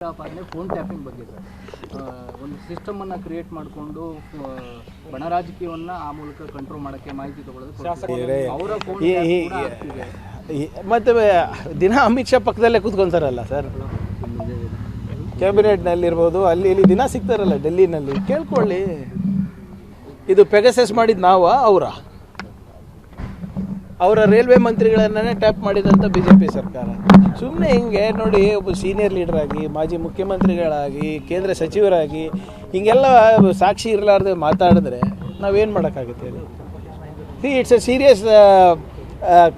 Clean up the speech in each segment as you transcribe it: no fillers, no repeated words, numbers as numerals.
Phone tapping ಬಗ್ಗೆ sir ಒಂದು ಸಿಸ್ಟಮನ್ನು create ಮಾಡಿಕೊಂಡು ಬಣ ರಾಜಕೀಯವನ್ನು ಆ ಮೂಲಕ ಕಂಟ್ರೋಲ್ ಮಾಡೋಕ್ಕೆ ಮಾಹಿತಿ ತಗೊಳ್ಳೋದು ಅವರ ಫೋನ್ ಮತ್ತು ದಿನ ಅಮಿತ್ ಶಾ ಪಕ್ಕದಲ್ಲೇ ಕೂತ್ಕೊತಾರಲ್ಲ ಸರ್, ಕ್ಯಾಬಿನೆಟ್ನಲ್ಲಿರ್ಬೋದು, ಅಲ್ಲಿ ಇಲ್ಲಿ ದಿನ ಸಿಗ್ತಾರಲ್ಲ ಡೆಲ್ಲಿನಲ್ಲಿ, ಕೇಳ್ಕೊಳ್ಳಿ. ಇದು ಪೆಗಸಸ್ ಮಾಡಿದ್ದು ಅವರ ರೈಲ್ವೆ ಮಂತ್ರಿಗಳನ್ನೇ ಟ್ಯಾಪ್ ಮಾಡಿದಂಥ BJP ಸರ್ಕಾರ. ಸುಮ್ಮನೆ ಹಿಂಗೆ ನೋಡಿ, ಒಬ್ಬ ಸೀನಿಯರ್ ಲೀಡರ್ ಆಗಿ, ಮಾಜಿ ಮುಖ್ಯಮಂತ್ರಿಗಳಾಗಿ, ಕೇಂದ್ರ ಸಚಿವರಾಗಿ ಹಿಂಗೆಲ್ಲ ಸಾಕ್ಷಿ ಇರಲಾರ್ದೆ ಮಾತಾಡಿದ್ರೆ ನಾವೇನು ಮಾಡೋಕ್ಕಾಗುತ್ತೆ ಹೇಳಿ? It's a serious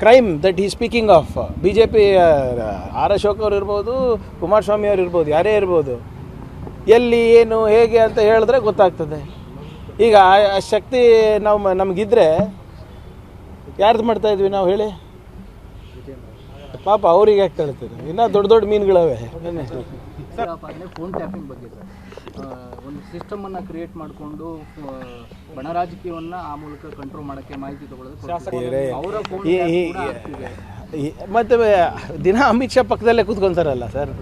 crime that ಈ speaking of. BJP R Ashok ಅವ್ರು ಇರ್ಬೋದು, ಕುಮಾರಸ್ವಾಮಿ ಅವ್ರು ಇರ್ಬೋದು, ಯಾರೇ ಇರ್ಬೋದು, ಎಲ್ಲಿ ಏನು ಹೇಗೆ ಅಂತ ಹೇಳಿದ್ರೆ ಗೊತ್ತಾಗ್ತದೆ. ಈಗ ಆ ಶಕ್ತಿ ನಮಗಿದ್ರೆ ಯಾರ್ದು ಮಾಡ್ತಾ ಇದ್ವಿ ನಾವು ಹೇಳಿ? ಪಾಪ ಅವ್ರಿಗೆ ಯಾಕೆ ತಳ್ತೀರಿ? ಇನ್ನೂ ದೊಡ್ಡ ದೊಡ್ಡ ಮೀನುಗಳವೆ. ಫೋನ್ ಟ್ಯಾಪಿಂಗ್ ಬಗ್ಗೆ ಸರ್ ಒಂದು ಸಿಸ್ಟಮನ್ನು ಕ್ರಿಯೇಟ್ ಮಾಡಿಕೊಂಡು ಬಣ ರಾಜಕೀಯವನ್ನು ಆ ಮೂಲಕ ಕಂಟ್ರೋಲ್ ಮಾಡೋಕ್ಕೆ ಮಾಹಿತಿ ತಗೊಳ್ಳೋದು ಅವರ ಫೋನ್ ಮತ್ತು ದಿನ ಅಮಿತ್ ಶಾ ಪಕ್ಕದಲ್ಲೇ ಕೂತ್ಕೊತಾರಲ್ಲ ಸರ್,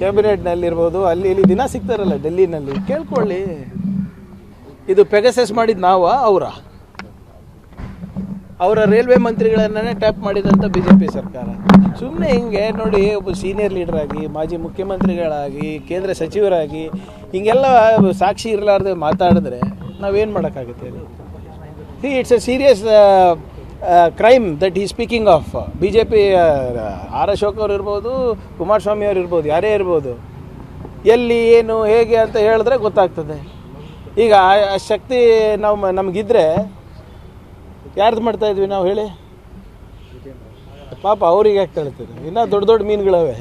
ಕ್ಯಾಬಿನೆಟ್ನಲ್ಲಿರ್ಬೋದು, ಅಲ್ಲಿ ಇಲ್ಲಿ ದಿನ ಸಿಗ್ತಾರಲ್ಲ ಡೆಲ್ಲಿನಲ್ಲಿ, ಕೇಳ್ಕೊಳ್ಳಿ. ಇದು ಪೆಗಸಸ್ ಮಾಡಿದ್ದು ಅವರ ರೈಲ್ವೆ ಮಂತ್ರಿಗಳನ್ನೇ ಟ್ಯಾಪ್ ಮಾಡಿದಂಥ BJP ಸರ್ಕಾರ. ಸುಮ್ಮನೆ ಹಿಂಗೆ ನೋಡಿ, ಒಬ್ಬ ಸೀನಿಯರ್ ಲೀಡರ್ ಆಗಿ, ಮಾಜಿ ಮುಖ್ಯಮಂತ್ರಿಗಳಾಗಿ, ಕೇಂದ್ರ ಸಚಿವರಾಗಿ ಹಿಂಗೆಲ್ಲ ಸಾಕ್ಷಿ ಇರಲಾರ್ದೆ ಮಾತಾಡಿದ್ರೆ ನಾವೇನು ಮಾಡೋಕ್ಕಾಗುತ್ತೆ ಹೇಳಿ? It's a serious crime that ಈ speaking of. BJP R Ashok ಅವ್ರು ಇರ್ಬೋದು, ಕುಮಾರಸ್ವಾಮಿ ಅವ್ರು ಇರ್ಬೋದು, ಯಾರೇ ಇರ್ಬೋದು, ಎಲ್ಲಿ ಏನು ಹೇಗೆ ಅಂತ ಹೇಳಿದ್ರೆ ಗೊತ್ತಾಗ್ತದೆ. ಈಗ ಆ ಶಕ್ತಿ ನಮಗಿದ್ರೆ ಯಾರ್ದು ಮಾಡ್ತಾ ಇದ್ವಿ ನಾವು ಹೇಳಿ? ಪಾಪ ಅವ್ರಿಗೆ ಯಾಕೆ ತಳ್ತೀರಿ? ಇನ್ನೂ ದೊಡ್ಡ ದೊಡ್ಡ ಮೀನುಗಳವೆ.